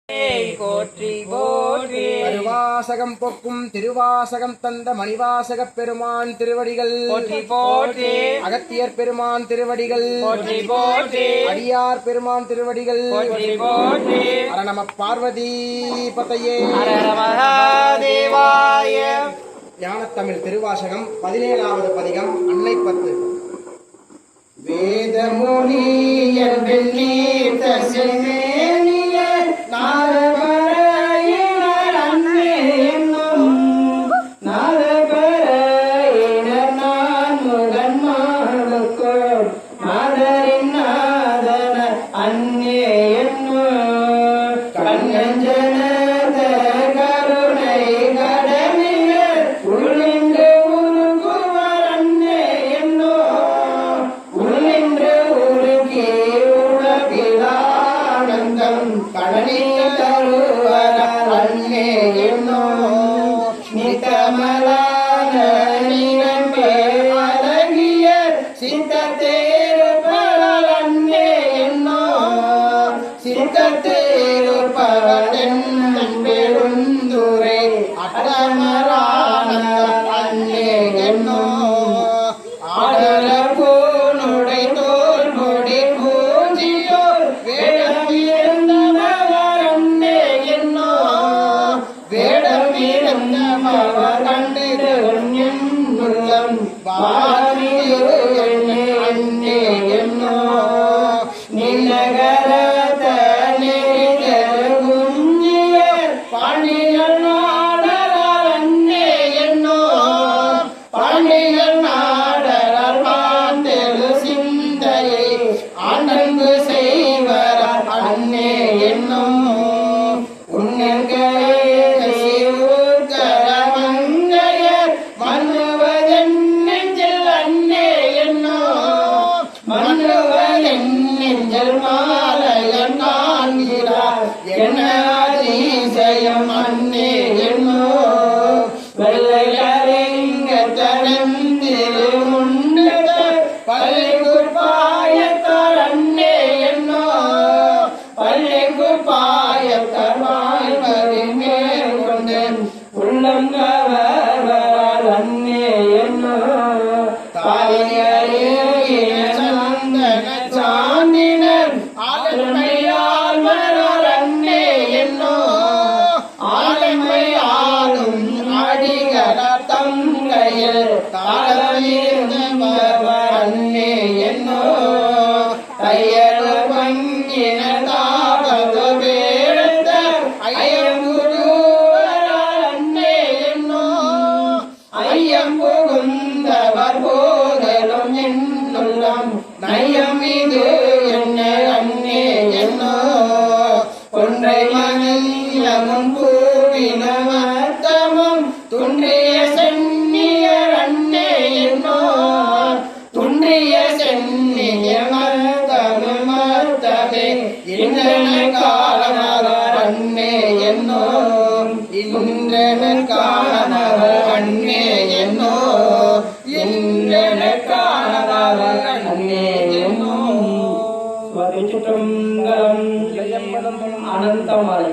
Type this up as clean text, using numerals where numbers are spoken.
போற்றி போற்றி. திருவாசகம் பொக்கும் திருவாசகம் தந்த மணிவாசகப் பெருமான் திருவடிகள் போற்றி போற்றி. அகத்தியர் பெருமான் திருவடிகள் போற்றி போற்றி. அடியார் பெருமான் திருவடிகள் போற்றி போற்றி. அர நம பார்வதி பதையே. ஹர ஹர மகாதேவாய. ஞானத்தமிழ் திருவாசகம் 17வது பதிகம் அன்னை 10. வேதமொழி வெண்ணீர் தசிமேனிய நாதபரையினர் அன்னை என்னும் நாதபரையினர் நான் முதன் மாளுக்கோர் நாதரின் நாதன அன்னே என்னும் கண்ணஞ்சனத கருணை கடமிய உள்ளின்று உருகுவர் அன்னே என்னும் உள்ளின்று உருகி உலகிலானந்தம் கடனி தருவர் அன்னே என்னும் நித்தமலான நிரம்பே அழகிய சித்தத்தேருப்பவர் அன்னே என்னும் சித்தத்தேருப்பவர் பெருந்துரை அட்டமரான அன்னே என்னும் ஆடல பூனுடை தோல் கொடி பூஜியோர் வேடம் இருந்தவர் அன்னே என்னும் வேடம் இருந்தவர் கண்டிரு உள்ளம் வாரிரு அன்னே என்னும் நிலகரத நெறிதர் குஞ்சிய பாண்டியன் நாடரார் அன்னே என்னும் பாண்டியன் நாடரார் மாந்தெழு சிந்தையை ஆண்டங்கு செய்வர் அன்னே என்னும் உன்னங்கரை மங்கையர் மன்னுவதென் நெஞ்சில் அன்னே என்னும் மன்னுவதென் நெஞ்சில் மாலையன் காண்கிறார் என்ன அதிசயம் அன்னே என்னும் வெள்ளையறிங்க தடந்திரு உண்டத பள்ளிக்குப்பாயத்தார் அன்னே என்னும் பள்ளிக்குப்பாயத்தார் வாழ்வதை மேற்கொண்டு உள்ளங்கவர் அன்னே என்னும் தாயறிய சந்தன சாந்தினர் ஆளுமையால் வரார் அன்னே என்னும் ஆளுமையாலும் அடிகளார் தங்கையில் தாளமிருந்தவர் அன்னே என்னும் தையரு பங்கின தாவது வேடத்த ஐயங்குருவர் அன்னே என்னும் ஐயம் புகுந்தவர் போதலும் என்னுள்ளம் நயம் இது என்ன அன்னே என்னும் ஒன்றை மணியமும் பூவினமத்தமும் துன்றிய சென்னியர் அன்னே என்னும் துன்றிய சென்னிய மத்தமும் மத்தமே இன்றன காலமவர் அன்னே என்னும் இன்றன காலமவர் அன்னே என்னும் இன்றன காலமவர் அன்னே என்னும் திருச்சிற்றம்பலம். அனந்தமலை.